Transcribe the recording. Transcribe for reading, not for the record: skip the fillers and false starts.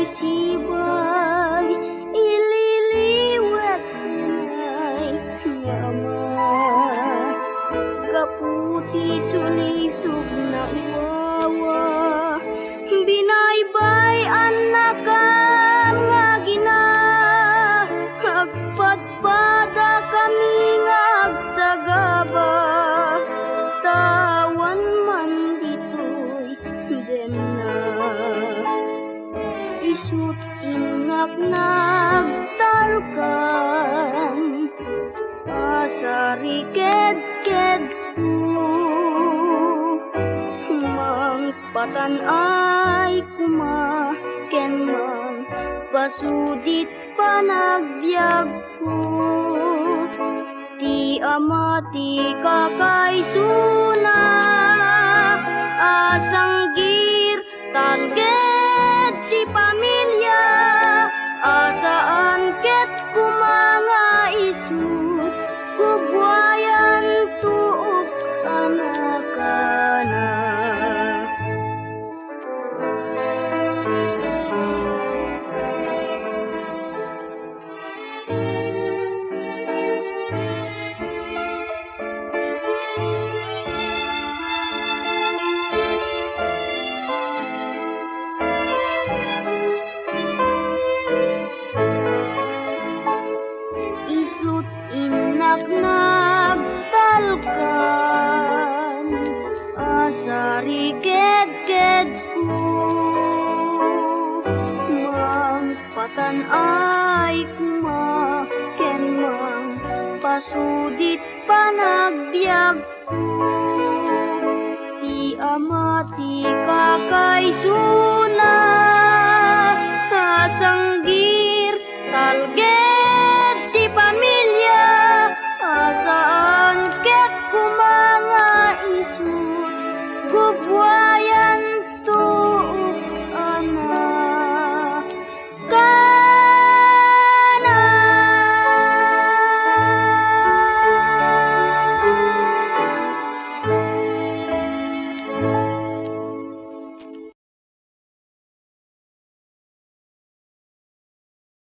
sibay ililiwat nay nyama kaputi sulisog na iwawa binaybay anak nga gina agpadpada kami nga agsagaba tawan man ditoy den na isut inak nagtalkan asari ked-ked mangpatan ay kumaken man pasudit panagbiag ko ti ama ti kakaysuna asanggir talged ti pamilya asaan ket kumanga isut kugwayan tuok anakana isut inak nagtalkan asari ked-ked ko mangpatan ay kumaken mang pasudit panagbiag ko ti ama ti kakaysuna asanggir talged